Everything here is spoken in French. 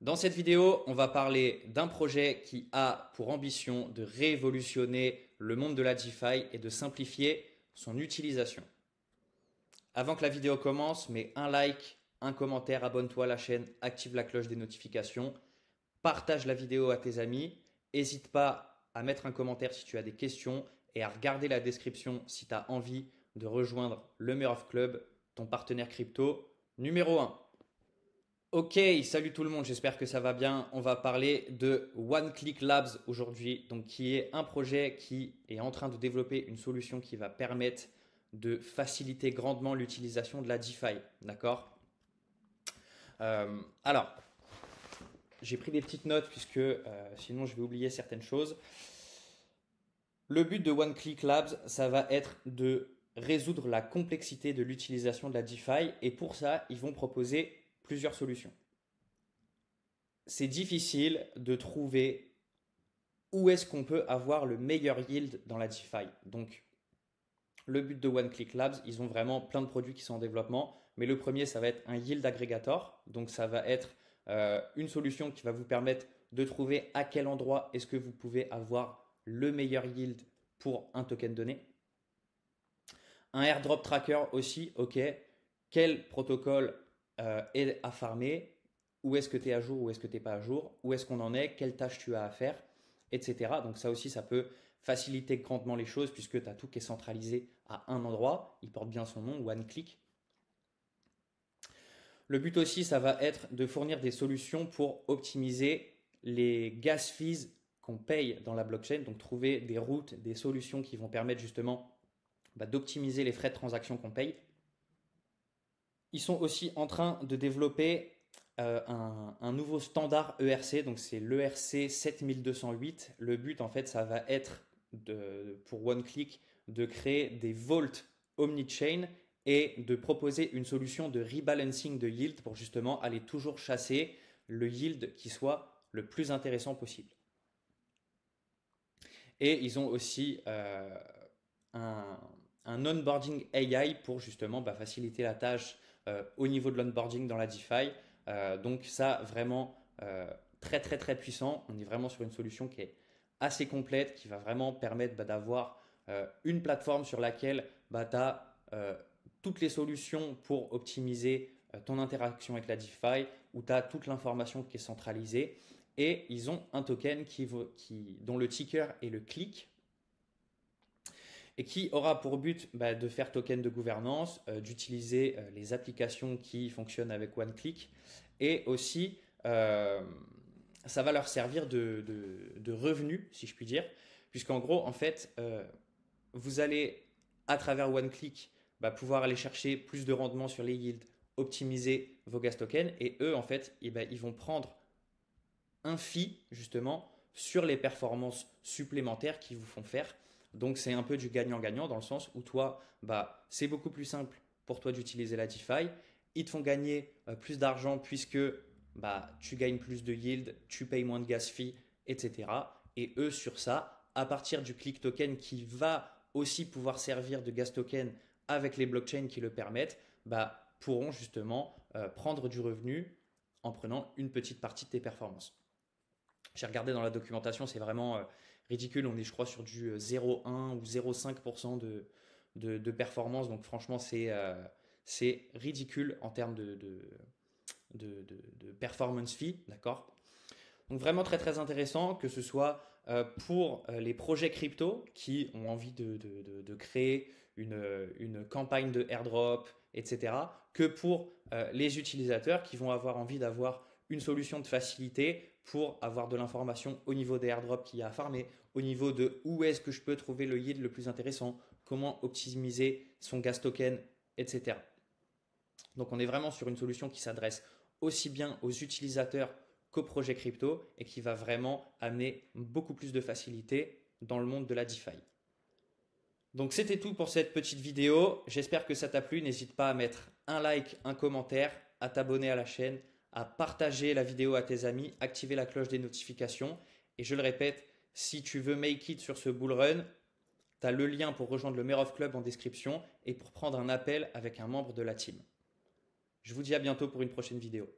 Dans cette vidéo, on va parler d'un projet qui a pour ambition de révolutionner le monde de la DeFi et de simplifier son utilisation. Avant que la vidéo commence, mets un like, un commentaire, abonne-toi à la chaîne, active la cloche des notifications, partage la vidéo à tes amis, n'hésite pas à mettre un commentaire si tu as des questions et à regarder la description si tu as envie de rejoindre le Meroff Club, ton partenaire crypto numéro 1. Ok, salut tout le monde, j'espère que ça va bien. On va parler de OneClick Labs aujourd'hui, donc qui est un projet qui est en train de développer une solution qui va permettre de faciliter grandement l'utilisation de la DeFi. D'accord. Alors, j'ai pris des petites notes puisque sinon je vais oublier certaines choses. Le but de OneClick Labs, ça va être de résoudre la complexité de l'utilisation de la DeFi et pour ça, ils vont proposer plusieurs solutions. C'est difficile de trouver où est-ce qu'on peut avoir le meilleur yield dans la DeFi. Donc, le but de OneClick Labs, ils ont vraiment plein de produits qui sont en développement, mais le premier, ça va être un yield aggregator. Donc, ça va être une solution qui va vous permettre de trouver à quel endroit est-ce que vous pouvez avoir le meilleur yield pour un token donné. Un airdrop tracker aussi, ok. Quel protocole est à farmer? Où est-ce que tu es à jour, où est-ce que tu n'es pas à jour, où est-ce qu'on en est, quelles tâches tu as à faire, etc. Donc ça aussi, ça peut faciliter grandement les choses puisque tu as tout qui est centralisé à un endroit. Il porte bien son nom, OneClick. Le but aussi, ça va être de fournir des solutions pour optimiser les gas fees qu'on paye dans la blockchain. Donc trouver des routes, des solutions qui vont permettre justement d'optimiser les frais de transaction qu'on paye. Ils sont aussi en train de développer un nouveau standard ERC, donc c'est l'ERC 7208. Le but, en fait, ça va être pour OneClick de créer des vaults omni-chain et de proposer une solution de rebalancing de yield pour justement aller toujours chasser le yield qui soit le plus intéressant possible. Et ils ont aussi un onboarding AI pour justement faciliter la tâche au niveau de l'onboarding dans la DeFi. Donc ça, vraiment très très très puissant. On est vraiment sur une solution qui est assez complète, qui va vraiment permettre d'avoir une plateforme sur laquelle tu as toutes les solutions pour optimiser ton interaction avec la DeFi, où tu as toute l'information qui est centralisée. Et ils ont un token dont le ticker est le click et qui aura pour but de faire token de gouvernance, d'utiliser les applications qui fonctionnent avec OneClick et aussi ça va leur servir de revenu, si je puis dire, puisqu'en gros, en fait, vous allez à travers OneClick pouvoir aller chercher plus de rendement sur les yields, optimiser vos gas tokens et eux, en fait, ils vont prendre un fee justement sur les performances supplémentaires qu'ils vous font faire. Donc c'est un peu du gagnant-gagnant dans le sens où toi, c'est beaucoup plus simple pour toi d'utiliser la DeFi. Ils te font gagner plus d'argent puisque tu gagnes plus de yield, tu payes moins de gas fee, etc. Et eux sur ça, à partir du click token qui va aussi pouvoir servir de gas token avec les blockchains qui le permettent, pourront justement prendre du revenu en prenant une petite partie de tes performances. J'ai regardé dans la documentation, c'est vraiment ridicule. On est, je crois, sur du 0,1 ou 0,5% de performance. Donc, franchement, c'est ridicule en termes de performance fee. D'accord. Donc, vraiment très, très intéressant que ce soit pour les projets crypto qui ont envie de créer une campagne de airdrop, etc., que pour les utilisateurs qui vont avoir envie d'avoir une solution de facilité pour avoir de l'information au niveau des airdrops qu'il y a à farmer, au niveau de où est-ce que je peux trouver le yield le plus intéressant, comment optimiser son gas token, etc. Donc on est vraiment sur une solution qui s'adresse aussi bien aux utilisateurs qu'aux projets crypto et qui va vraiment amener beaucoup plus de facilité dans le monde de la DeFi. Donc c'était tout pour cette petite vidéo. J'espère que ça t'a plu. N'hésite pas à mettre un like, un commentaire, à t'abonner à la chaîne, à partager la vidéo à tes amis, activer la cloche des notifications. Et je le répète, si tu veux make it sur ce bull run, tu as le lien pour rejoindre le Meroff Club en description et pour prendre un appel avec un membre de la team. Je vous dis à bientôt pour une prochaine vidéo.